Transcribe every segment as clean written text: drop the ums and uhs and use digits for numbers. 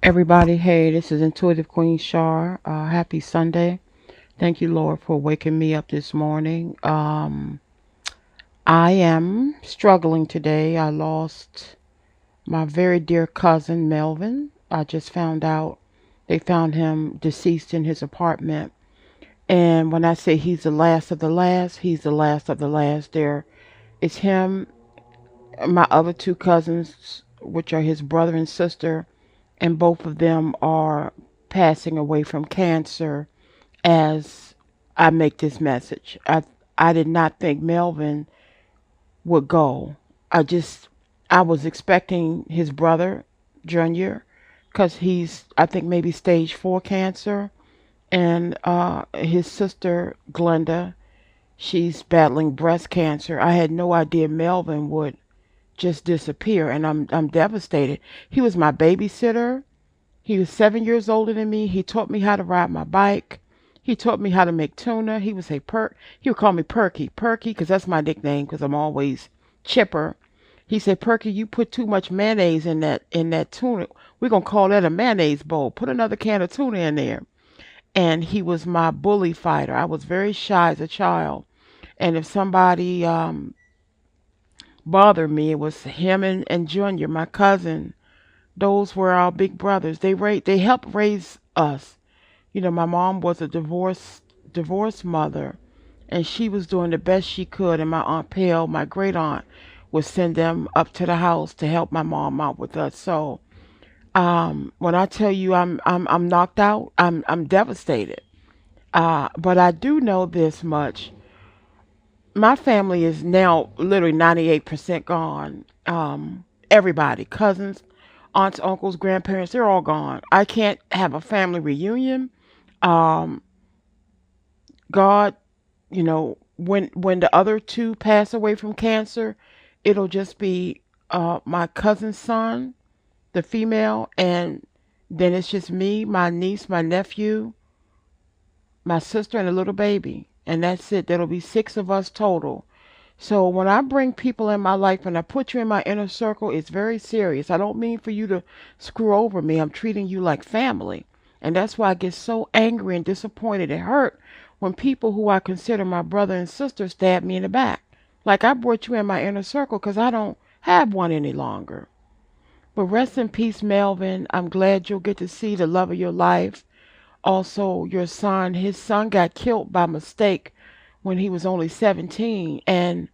Everybody, hey, this is Intuitive Queen Shar. Happy Sunday. Thank you, Lord, for waking me up this morning. I am struggling today. I lost my very dear cousin, Melvin. I just found out they found him deceased in his apartment. And when I say he's the last of the last, he's the last of the last. There is him, my other two cousins, which are his brother and sister, and both of them are passing away from cancer as I make this message. I did not think Melvin would go. I just I was expecting his brother Junior because he's I think maybe stage 4 cancer, and his sister Glenda, she's battling breast cancer. I had no idea Melvin would just disappear, and I'm devastated. He was my babysitter. He was 7 years older than me. He taught me how to ride my bike. He taught me how to make tuna. He would say He would call me Perky, Perky, because that's my nickname. Because I'm always chipper. He said, Perky, you put too much mayonnaise in that tuna. We're gonna call that a mayonnaise bowl. Put another can of tuna in there. And he was my bully fighter. I was very shy as a child, and if somebody bothered me, it was him and Junior, my cousin. Those were our big brothers. They helped raise us. My mom was a divorced mother, and she was doing the best she could. And my aunt Pale, my great aunt, would send them up to the house to help my mom out with us. So, when I tell you I'm knocked out, I'm devastated. But I do know this much: my family is now literally 98% gone. Everybody, cousins, aunts, uncles, grandparents, they're all gone. I can't have a family reunion. Um, God, when the other two pass away from cancer, it'll just be my cousin's son, the female, and then it's just me, my niece, my nephew, my sister, and a little baby. And that's it. There'll be six of us total. So when I bring people in my life and I put you in my inner circle, it's very serious. I don't mean for you to screw over me. I'm treating you like family. And that's why I get so angry and disappointed and hurt when people who I consider my brother and sister stab me in the back. Like, I brought you in my inner circle because I don't have one any longer. But rest in peace, Melvin. I'm glad you'll get to see the love of your life. Also, your son, his son got killed by mistake when he was only 17. And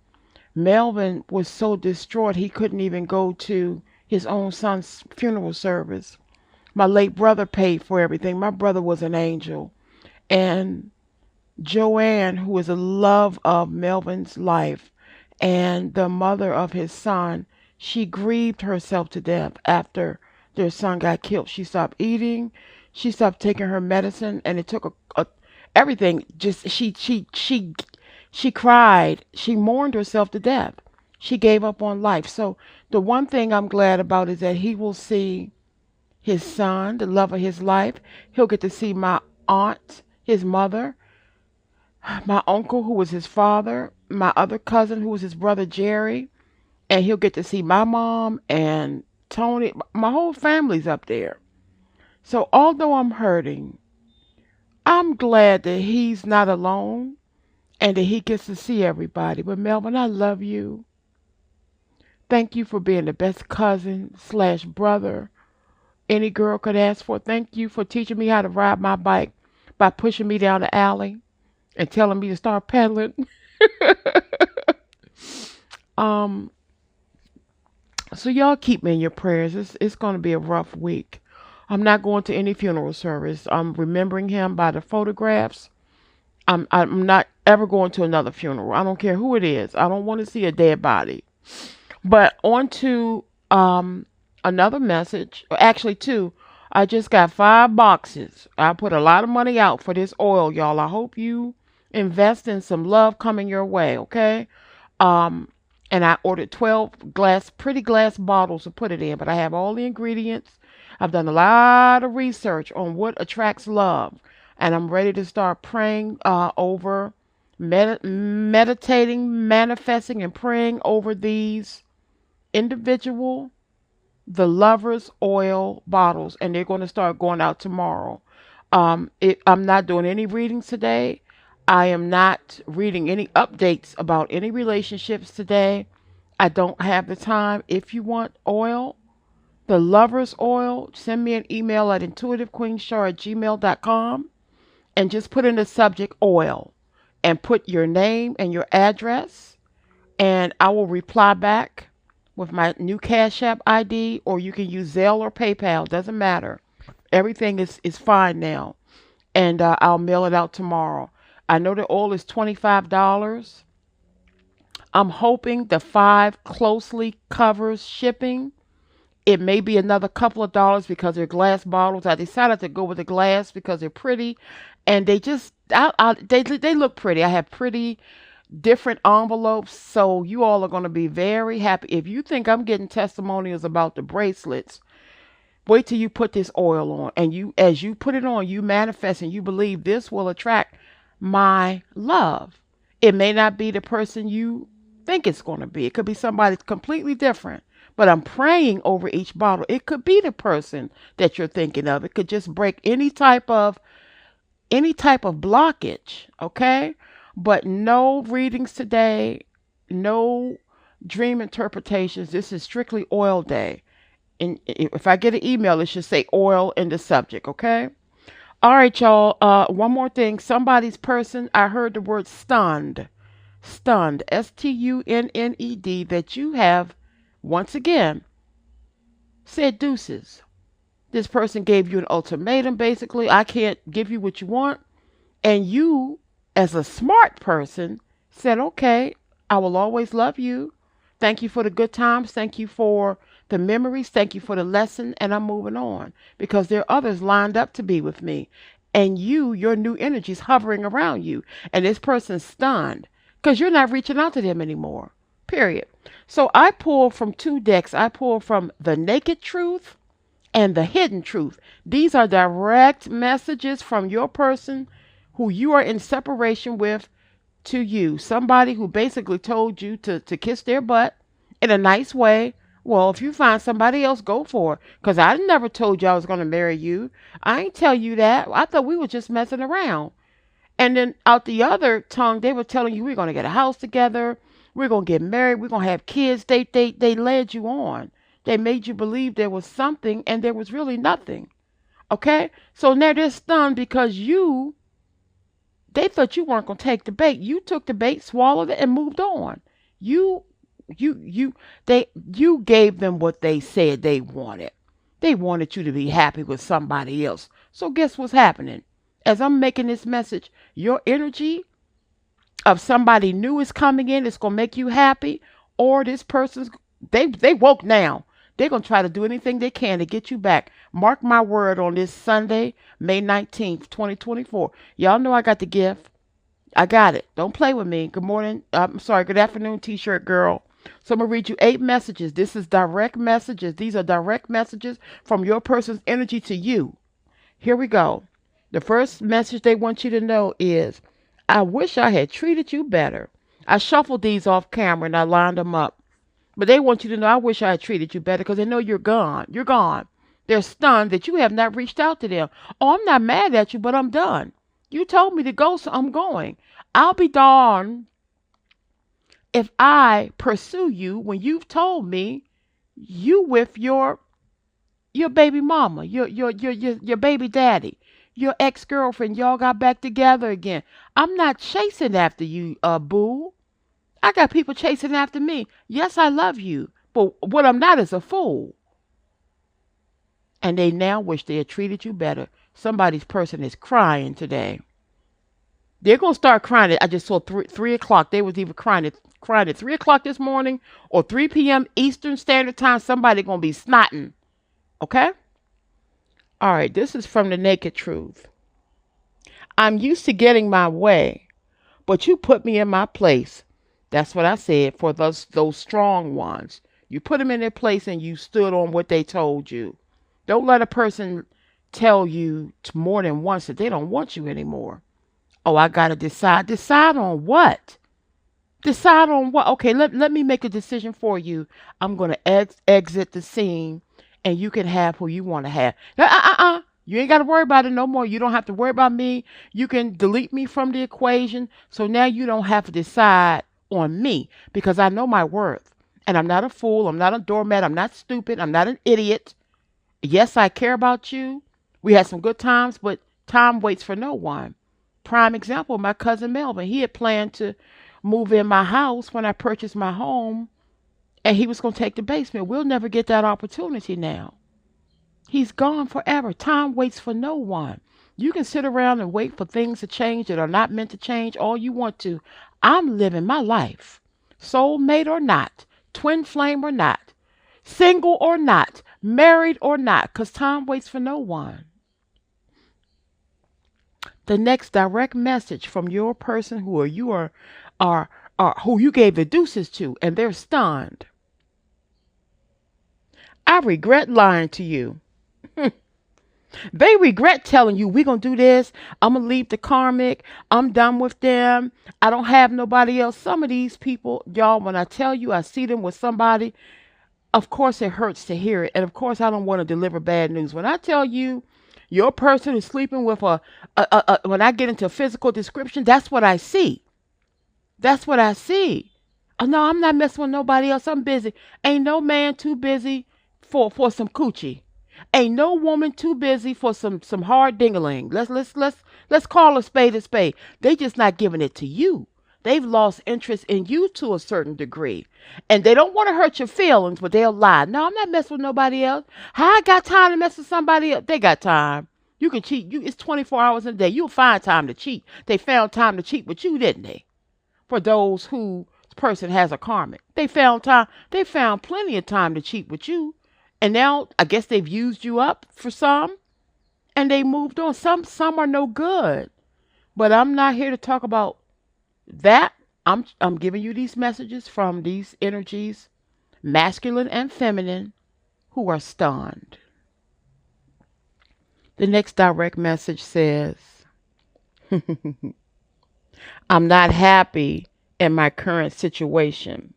Melvin was so distraught he couldn't even go to his own son's funeral service. My late brother paid for everything. My brother was an angel. And Joanne, who was the love of Melvin's life and the mother of his son, she grieved herself to death after their son got killed. She stopped eating. She stopped taking her medicine, and it took everything. Just she cried. She mourned herself to death. She gave up on life. So the one thing I'm glad about is that he will see his son, the love of his life. He'll get to see my aunt, his mother, my uncle, who was his father, my other cousin, who was his brother Jerry, and he'll get to see my mom and Tony. My whole family's up there. So although I'm hurting, I'm glad that he's not alone and that he gets to see everybody. But Melvin, I love you. Thank you for being the best cousin slash brother any girl could ask for. Thank you for teaching me how to ride my bike by pushing me down the alley and telling me to start pedaling. um, so y'all keep me in your prayers. It's going to be a rough week. I'm not going to any funeral service. I'm remembering him by the photographs. I'm not ever going to another funeral. I don't care who it is. I don't want to see a dead body. But on to another message. Actually, two. I just got 5 boxes. I put a lot of money out for this oil, y'all. I hope you invest in some love coming your way, okay? Um, and I ordered 12 pretty glass bottles to put it in. But I have all the ingredients. I've done a lot of research on what attracts love. And I'm ready to start praying over, meditating, manifesting, and praying over these individual the Lovers Oil bottles, and they're going to start going out tomorrow. I'm not doing any readings today. I am not reading any updates about any relationships today. I don't have the time. If you want oil, the Lovers Oil, send me an email at intuitivequeenshaw@gmail.com and just put in the subject oil and put your name and your address, and I will reply back with my new Cash App ID, or you can use Zelle or PayPal. Doesn't matter. Everything is fine now, and I'll mail it out tomorrow. I know the oil is $25. I'm hoping the five closely covers shipping. It may be another couple of dollars because they're glass bottles. I decided to go with the glass because they're pretty, and they just they look pretty. I have pretty different envelopes, so you all are going to be very happy. If you think I'm getting testimonials about the bracelets, wait till you put this oil on, and you, as you put it on, you manifest and you believe this will attract my love. It may not be the person you think it's going to be. It could be somebody completely different. But I'm praying over each bottle. It could be the person that you're thinking of. It could just break any type of blockage, okay? But no readings today, no dream interpretations. This is strictly oil day. And if I get an email, it should say oil in the subject, okay? All right, y'all. One more thing. Somebody's person, I heard the word stunned. Stunned, Stunned, that you have, once again, said deuces. This person gave you an ultimatum, basically. I can't give you what you want. And you, as a smart person, said, okay, I will always love you. Thank you for the good times. Thank you for the memories. Thank you for the lesson. And I'm moving on because there are others lined up to be with me. And your new energy is hovering around you. And this person's stunned because you're not reaching out to them anymore. Period. So I pull from two decks. I pull from the naked truth and the hidden truth. These are direct messages from your person who you are in separation with to you. Somebody who basically told you to kiss their butt in a nice way. Well, if you find somebody else, go for it. Because I never told you I was going to marry you. I ain't tell you that. I thought we were just messing around. And then out the other tongue, they were telling you we're going to get a house together. We're going to get married. We're going to have kids. They led you on. They made you believe there was something and there was really nothing. Okay? So now they're stunned because they thought you weren't going to take the bait. You took the bait, swallowed it, and moved on. You, you gave them what they said they wanted. They wanted you to be happy with somebody else. So guess what's happening? As I'm making this message, your energy of somebody new is coming in. It's gonna make you happy, or this person's they woke now. They're gonna try to do anything they can to get you back. Mark my word on this Sunday, May 19th, 2024. Y'all know I got the gift. I got it. Don't play with me. Good morning. I'm sorry. Good afternoon, T-shirt girl. So I'm gonna read you 8 messages. This is direct messages. These are direct messages from your person's energy to you. Here we go. The first message they want you to know is, I wish I had treated you better. I shuffled these off camera and I lined them up. But they want you to know, I wish I had treated you better because they know you're gone. You're gone. They're stunned that you have not reached out to them. Oh, I'm not mad at you, but I'm done. You told me to go, so I'm going. I'll be darned if I pursue you when you've told me you with your baby mama, your baby daddy, your ex-girlfriend, y'all got back together again. I'm not chasing after you, boo. I got people chasing after me. Yes, I love you, but what I'm not is a fool. And they now wish they had treated you better. Somebody's person is crying today. They're gonna start crying. I just saw 3 o'clock. They was either crying at 3 o'clock this morning or 3 p.m. Eastern Standard Time. Somebody gonna be snotting. Okay? All right, this is from the naked truth. I'm used to getting my way, but you put me in my place. That's what I said for those strong ones. You put them in their place and you stood on what they told you. Don't let a person tell you more than once that they don't want you anymore. Oh, I got to decide. Decide on what? Decide on what? Okay, let me make a decision for you. I'm going to exit the scene and you can have who you want to have. You ain't got to worry about it no more. You don't have to worry about me. You can delete me from the equation. So now you don't have to decide on me because I know my worth. And I'm not a fool. I'm not a doormat. I'm not stupid. I'm not an idiot. Yes, I care about you. We had some good times, but time waits for no one. Prime example, my cousin Melvin. He had planned to move in my house when I purchased my home, and he was going to take the basement. We'll never get that opportunity now. He's gone forever. Time waits for no one. You can sit around and wait for things to change that are not meant to change all you want to. I'm living my life. Soulmate or not, twin flame or not, single or not, married or not, because time waits for no one. The next direct message from your person are who you gave the deuces to, and they're stunned. I regret lying to you. They regret telling you, we're going to do this. I'm going to leave the karmic. I'm done with them. I don't have nobody else. Some of these people, y'all, when I tell you I see them with somebody, of course it hurts to hear it. And of course I don't want to deliver bad news. When I tell you your person is sleeping with when I get into physical description, that's what I see. That's what I see. Oh, no, I'm not messing with nobody else. I'm busy. Ain't no man too busy for some coochie. Ain't no woman too busy for some hard dingaling. Let's call a spade a spade. They just not giving it to you. They've lost interest in you to a certain degree. And they don't want to hurt your feelings, but they'll lie. No, I'm not messing with nobody else. How I got time to mess with somebody else? They got time. You can cheat. It's 24 hours in a day. You'll find time to cheat. They found time to cheat with you, didn't they? For those who person has a karmic. They found time. They found plenty of time to cheat with you. And now I guess they've used you up for some and they moved on. Some are no good. But I'm not here to talk about that. I'm giving you these messages from these energies, masculine and feminine, who are stunned. The next direct message says, I'm not happy in my current situation.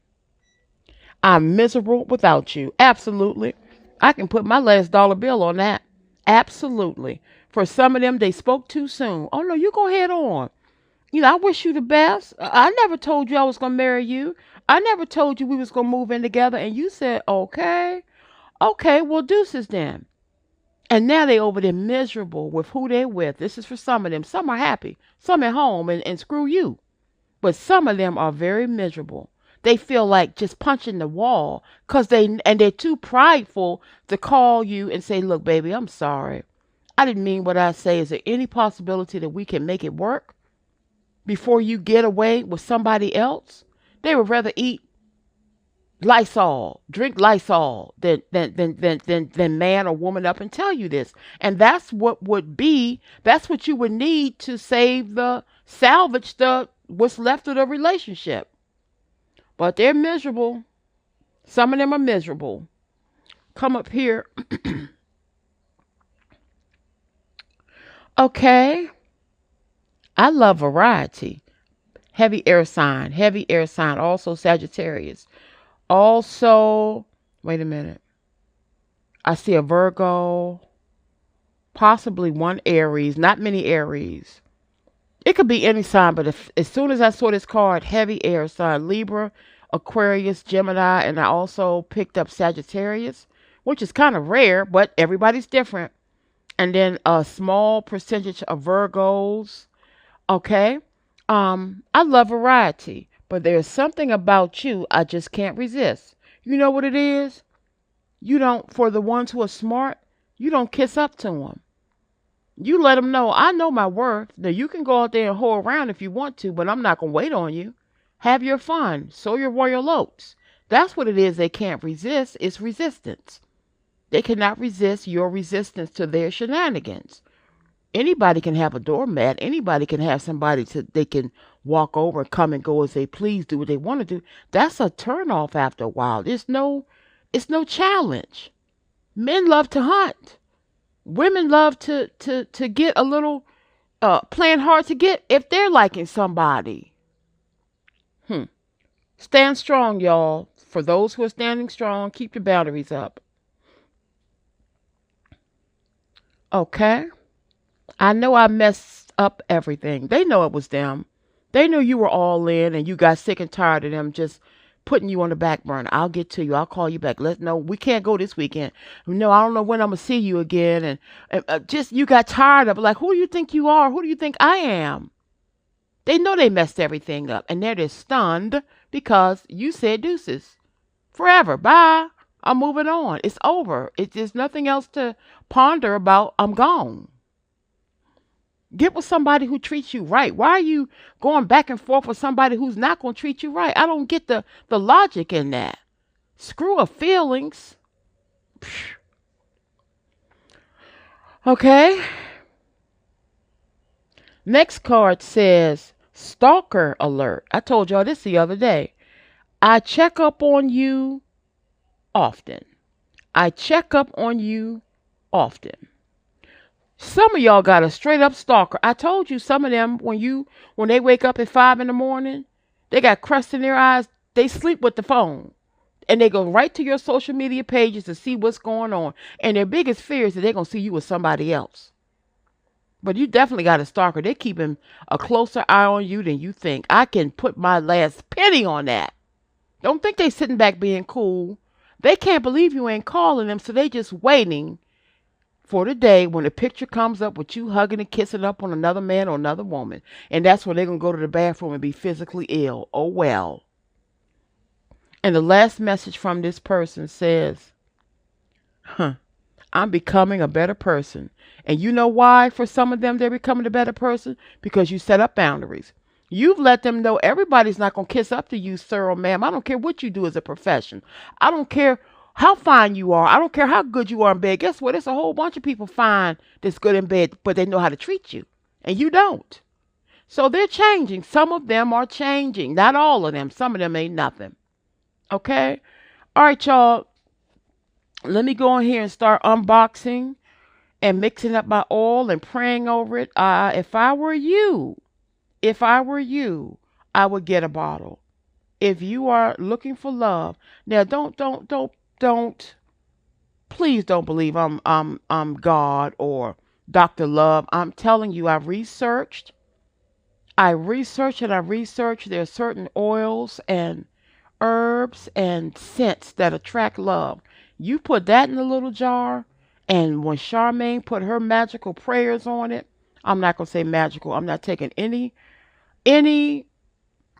I'm miserable without you. Absolutely. I can put my last dollar bill on that. Absolutely. For some of them, they spoke too soon. Oh, no, you go ahead on. I wish you the best. I never told you I was going to marry you. I never told you we was going to move in together. And you said, okay. Okay, well, deuces then. And now they over there miserable with who they're with. This is for some of them. Some are happy. Some at home and screw you. But some of them are very miserable. They feel like just punching the wall because they're too prideful to call you and say, look, baby, I'm sorry. I didn't mean what I say. Is there any possibility that we can make it work before you get away with somebody else? They would rather eat Lysol, drink Lysol than man or woman up and tell you this. And that's what you would need to salvage what's left of the relationship. But they're miserable. Some of them are miserable. Come up here. Okay. I love variety. Heavy air sign. Also Sagittarius. Also, wait a minute. I see a Virgo. Possibly one Aries. Not many Aries. It could be any sign, but as soon as I saw this card, heavy air sign, Libra, Aquarius, Gemini, and I also picked up Sagittarius, which is kind of rare, but everybody's different. And then a small percentage of Virgos. Okay. I love variety, but there's something about you I just can't resist. You know what it is? For the ones who are smart, you don't kiss up to them. You let them know, I know my worth. Now, you can go out there and whore around if you want to, but I'm not going to wait on you. Have your fun. Sow your royal oats. That's what it is they can't resist. It's resistance. They cannot resist your resistance to their shenanigans. Anybody can have a doormat. Anybody can have somebody they can walk over and come and go as they please, do what they want to do. That's a turnoff after a while. It's no challenge. Men love to hunt. Women love to get a little, playing hard to get if they're liking somebody. Stand strong, y'all. For those who are standing strong, keep your boundaries up. Okay. I know I messed up everything. They know it was them. They knew you were all in and you got sick and tired of them just putting you on the back burner. I'll get to you. I'll call you back. Let's know we can't go this weekend. No, I don't know when I'm gonna see you again. And just you got tired of it. Like, who do you think you are? Who do you think I am? They know they messed everything up and they're just stunned because you said deuces. Forever. Bye. I'm moving on. It's over. It's just nothing else to ponder about. I'm gone. Get with somebody who treats you right. Why are you going back and forth with somebody who's not going to treat you right? I don't get the logic in that. Screw her feelings. Okay. Next card says stalker alert. I told y'all this the other day. I check up on you often. I check up on you often. Some of y'all got a straight up stalker. I told you some of them when they wake up at 5 in the morning, they got crust in their eyes. They sleep with the phone. And they go right to your social media pages to see what's going on. And their biggest fear is that they're gonna see you with somebody else. But you definitely got a stalker. They're keeping a closer eye on you than you think. I can put my last penny on that. Don't think they sitting back being cool. They can't believe you ain't calling them, so they just waiting for the day when the picture comes up with you hugging and kissing up on another man or another woman. And that's when they're going to go to the bathroom and be physically ill. Oh, well. And the last message from this person says, I'm becoming a better person. And you know why for some of them they're becoming a better person? Because you set up boundaries. You've let them know everybody's not going to kiss up to you, sir or ma'am. I don't care what you do as a profession. I don't care how fine you are. I don't care how good you are in bed. Guess what? There's a whole bunch of people fine that's good in bed, but they know how to treat you. And you don't. So they're changing. Some of them are changing. Not all of them. Some of them ain't nothing. Okay? All right, y'all. Let me go in here and start unboxing and mixing up my oil and praying over it. If I were you, I would get a bottle. If you are looking for love, now don't. Please don't believe I'm God or Dr. Love. I'm telling you, I researched and I researched. There are certain oils and herbs and scents that attract love. You put that in a little jar, and when Charmaine put her magical prayers on it, I'm not gonna say magical. I'm not taking any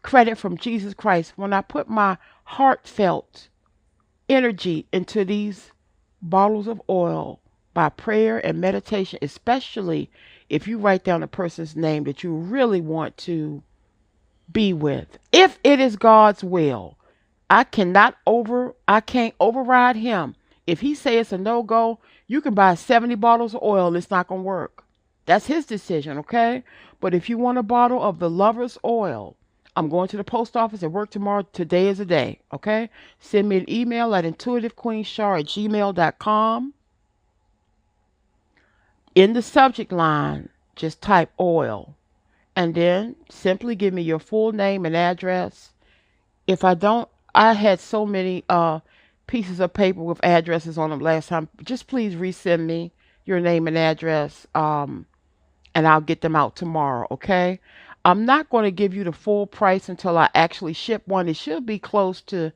credit from Jesus Christ. When I put my heartfelt energy into these bottles of oil by prayer and meditation, especially if you write down a person's name that you really want to be with. If it is God's will, I can't override him. If he says it's a no-go, you can buy 70 bottles of oil and it's not going to work. That's his decision, okay? But if you want a bottle of the lover's oil, I'm going to the post office at work tomorrow. Today is the day, okay? Send me an email at intuitivequeenshar@gmail.com. In the subject line, just type oil. And then simply give me your full name and address. If I don't, I had so many pieces of paper with addresses on them last time. Just please resend me your name and address, and I'll get them out tomorrow, okay? I'm not going to give you the full price until I actually ship one. It should be close to,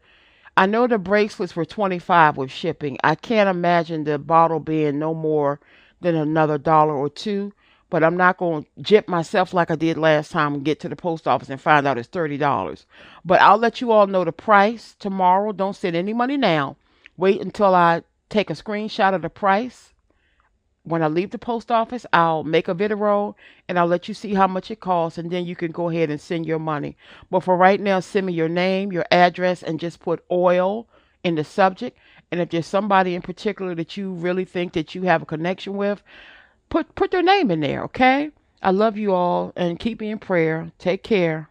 I know the bracelets were 25 with shipping. I can't imagine the bottle being no more than another dollar or two. But I'm not going to jip myself like I did last time and get to the post office and find out it's $30. But I'll let you all know the price tomorrow. Don't send any money now. Wait until I take a screenshot of the price. When I leave the post office, I'll make a video and I'll let you see how much it costs. And then you can go ahead and send your money. But for right now, send me your name, your address, and just put oil in the subject. And if there's somebody in particular that you really think that you have a connection with, put their name in there, okay? I love you all and keep me in prayer. Take care.